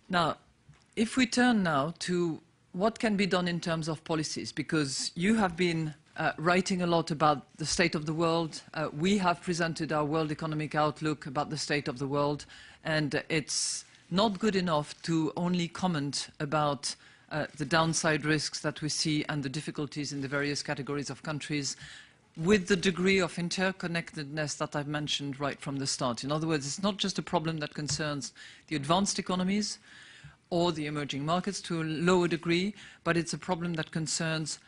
Now, if we turn now to what can be done in terms of policies, because you have been writing a lot about the state of the world. We have presented our World Economic Outlook about the state of the world, and it's not good enough to only comment about the downside risks that we see and the difficulties in the various categories of countries with the degree of interconnectedness that I've mentioned right from the start. In other words, it's not just a problem that concerns the advanced economies or the emerging markets to a lower degree, but it's a problem that concerns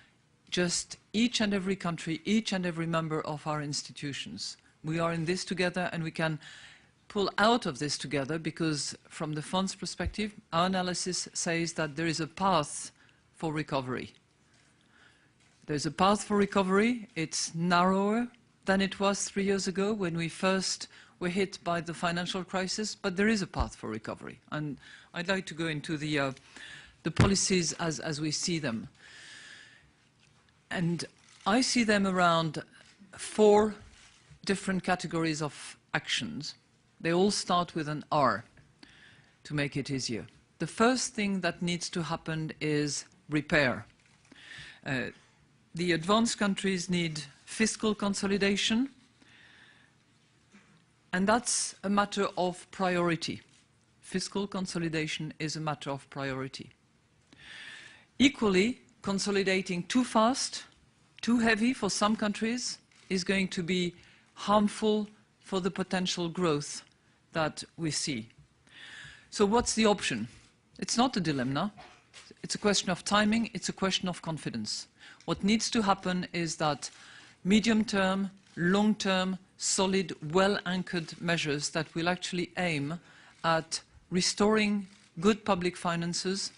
just each and every country, each and every member of our institutions. We are in this together, and we can pull out of this together because from the fund's perspective, our analysis says that there is a path for recovery. There's a path for recovery. It's narrower than it was 3 years ago when we first were hit by the financial crisis, but there is a path for recovery. And I'd like to go into the policies as we see them. And I see them around 4 different categories of actions. They all start with an R to make it easier. The first thing that needs to happen is repair. The advanced countries need fiscal consolidation, and that's a matter of priority. Fiscal consolidation is a matter of priority. Equally, consolidating too fast, too heavy for some countries is going to be harmful for the potential growth that we see. So what's the option? It's not a dilemma. It's a question of timing. It's a question of confidence. What needs to happen is that medium-term, long-term, solid, well-anchored measures that will actually aim at restoring good public finances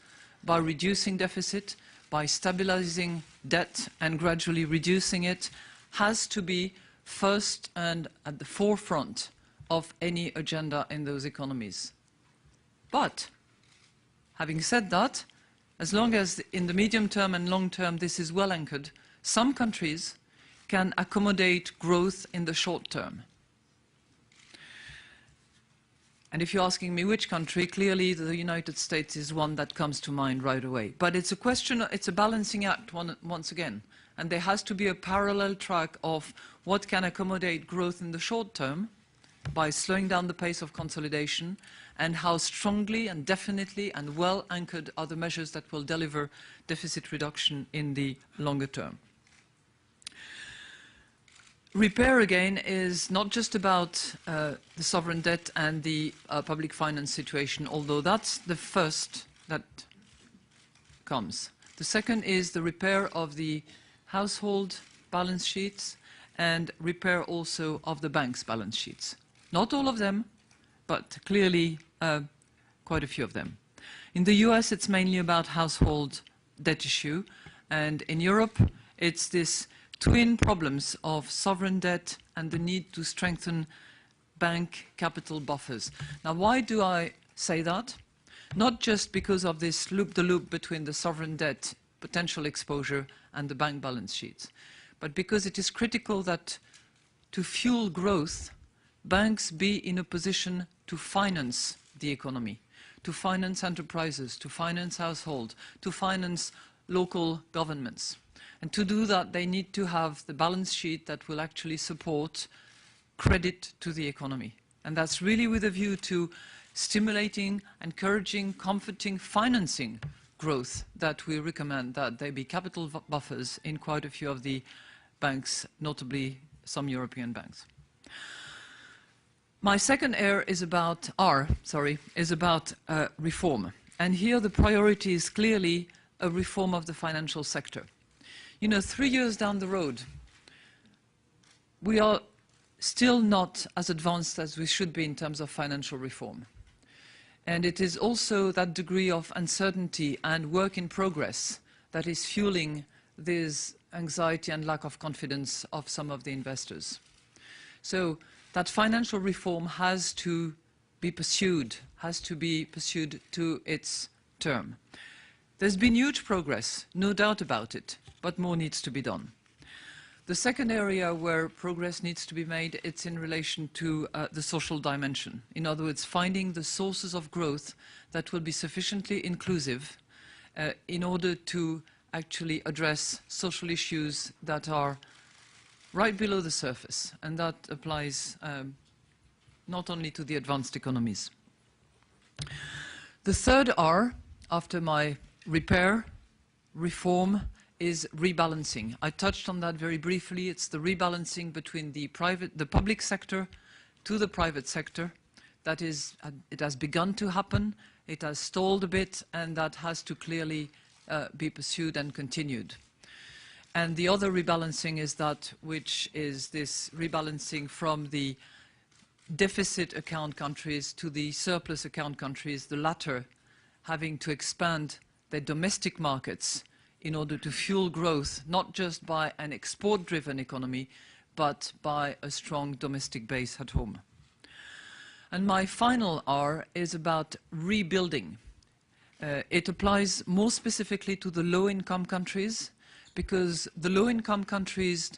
by reducing deficit, by stabilizing debt and gradually reducing it, has to be first and at the forefront of any agenda in those economies. But, having said that, as long as in the medium term and long term this is well anchored, some countries can accommodate growth in the short term. And if you're asking me which country, clearly the United States is one that comes to mind right away. But it's a question, it's a balancing act once again. And there has to be a parallel track of what can accommodate growth in the short term by slowing down the pace of consolidation, and how strongly and definitely and well anchored are the measures that will deliver deficit reduction in the longer term. Repair, again, is not just about the sovereign debt and the public finance situation, although that's the first that comes. The second is the repair of the household balance sheets and repair also of the bank's balance sheets. Not all of them, but clearly quite a few of them. In the US, it's mainly about household debt issue, and in Europe, it's this twin problems of sovereign debt and the need to strengthen bank capital buffers. Now, why do I say that? Not just because of this loop-the-loop between the sovereign debt potential exposure and the bank balance sheets, but because it is critical that to fuel growth, banks be in a position to finance the economy, to finance enterprises, to finance households, to finance local governments. And to do that, they need to have the balance sheet that will actually support credit to the economy. And that's really with a view to stimulating, encouraging, comforting, financing growth that we recommend that there be capital buffers in quite a few of the banks, notably some European banks. My second R is about reform. And here the priority is clearly a reform of the financial sector. You know, 3 years down the road, we are still not as advanced as we should be in terms of financial reform. And it is also that degree of uncertainty and work in progress that is fueling this anxiety and lack of confidence of some of the investors. So that financial reform has to be pursued to its term. There's been huge progress, no doubt about it, but more needs to be done. The second area where progress needs to be made, it's in relation to the social dimension. In other words, finding the sources of growth that will be sufficiently inclusive in order to actually address social issues that are right below the surface. And that applies not only to the advanced economies. The third R, after my repair, reform, is rebalancing. I touched on that very briefly. It's the rebalancing between the public sector to the private sector. That is, it has begun to happen. It has stalled a bit, and that has to clearly be pursued and continued. And the other rebalancing is that which is this rebalancing from the deficit account countries to the surplus account countries, the latter having to expand their domestic markets in order to fuel growth, not just by an export-driven economy, but by a strong domestic base at home. And my final R is about rebuilding. It applies more specifically to the low-income countries, because the low-income countries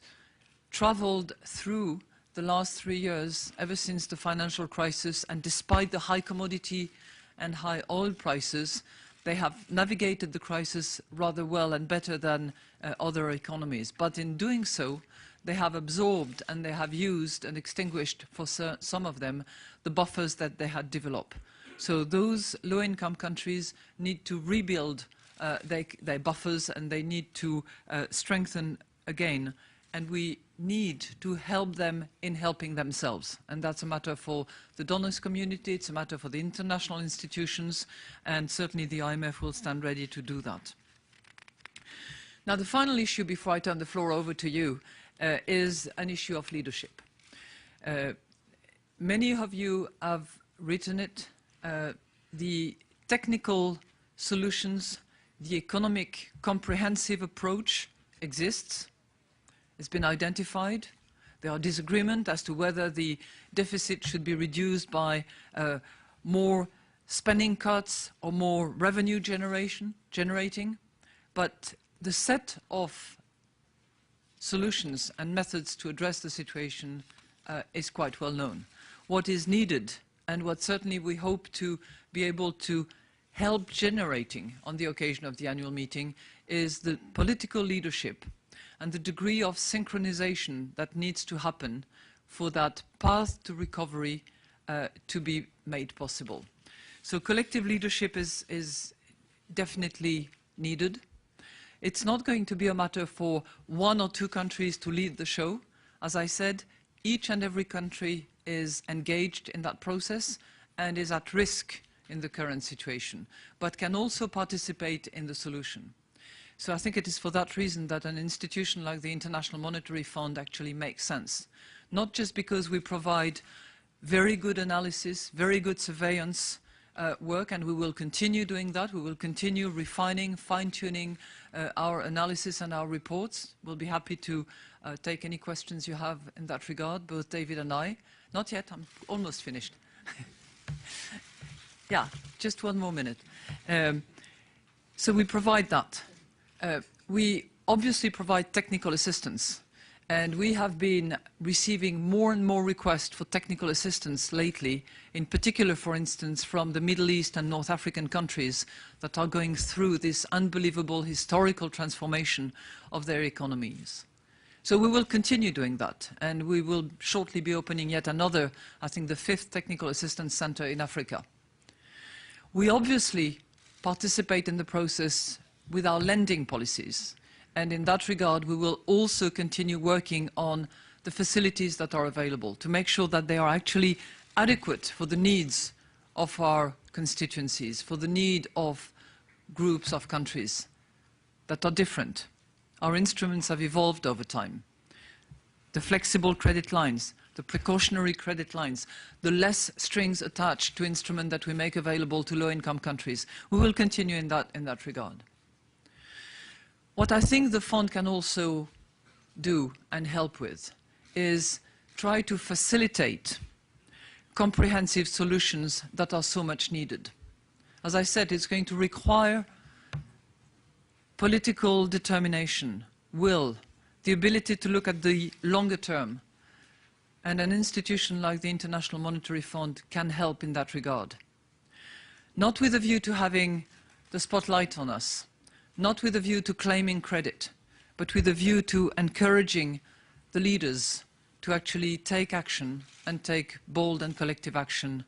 traveled through the last 3 years, ever since the financial crisis, and despite the high commodity and high oil prices, they have navigated the crisis rather well and better than other economies. But in doing so, they have absorbed and they have used and extinguished, for some of them, the buffers that they had developed. So those low-income countries need to rebuild their buffers, and they need to strengthen again. And we need to help them in helping themselves. And that's a matter for the donors community, it's a matter for the international institutions, and certainly the IMF will stand ready to do that. Now, the final issue before I turn the floor over to you is an issue of leadership. Many of you have written it. The technical solutions, the economic comprehensive approach exists. It's been identified. There are disagreements as to whether the deficit should be reduced by more spending cuts or more revenue generating. But the set of solutions and methods to address the situation is quite well known. What is needed, and what certainly we hope to be able to help generating on the occasion of the annual meeting, is the political leadership and the degree of synchronization that needs to happen for that path to recovery to be made possible. So collective leadership is definitely needed. It's not going to be a matter for 1 or 2 countries to lead the show. As I said, each and every country is engaged in that process and is at risk in the current situation, but can also participate in the solution. So I think it is for that reason that an institution like the International Monetary Fund actually makes sense. Not just because we provide very good analysis, very good surveillance work, and we will continue doing that. We will continue refining, fine-tuning our analysis and our reports. We'll be happy to take any questions you have in that regard, both David and I. Not yet, I'm almost finished. Yeah, just 1 more minute. So we provide that. We obviously provide technical assistance, and we have been receiving more and more requests for technical assistance lately, in particular, for instance, from the Middle East and North African countries that are going through this unbelievable historical transformation of their economies. So we will continue doing that, and we will shortly be opening yet another, I think the 5th Technical Assistance Center in Africa. We obviously participate in the process with our lending policies. And in that regard, we will also continue working on the facilities that are available to make sure that they are actually adequate for the needs of our constituencies, for the need of groups of countries that are different. Our instruments have evolved over time. The flexible credit lines, the precautionary credit lines, the less strings attached to instruments that we make available to low-income countries. We will continue in that regard. What I think the fund can also do and help with is try to facilitate comprehensive solutions that are so much needed. As I said, it's going to require political determination, will, the ability to look at the longer term. And an institution like the International Monetary Fund can help in that regard. Not with a view to having the spotlight on us, not with a view to claiming credit, but with a view to encouraging the leaders to actually take action and take bold and collective action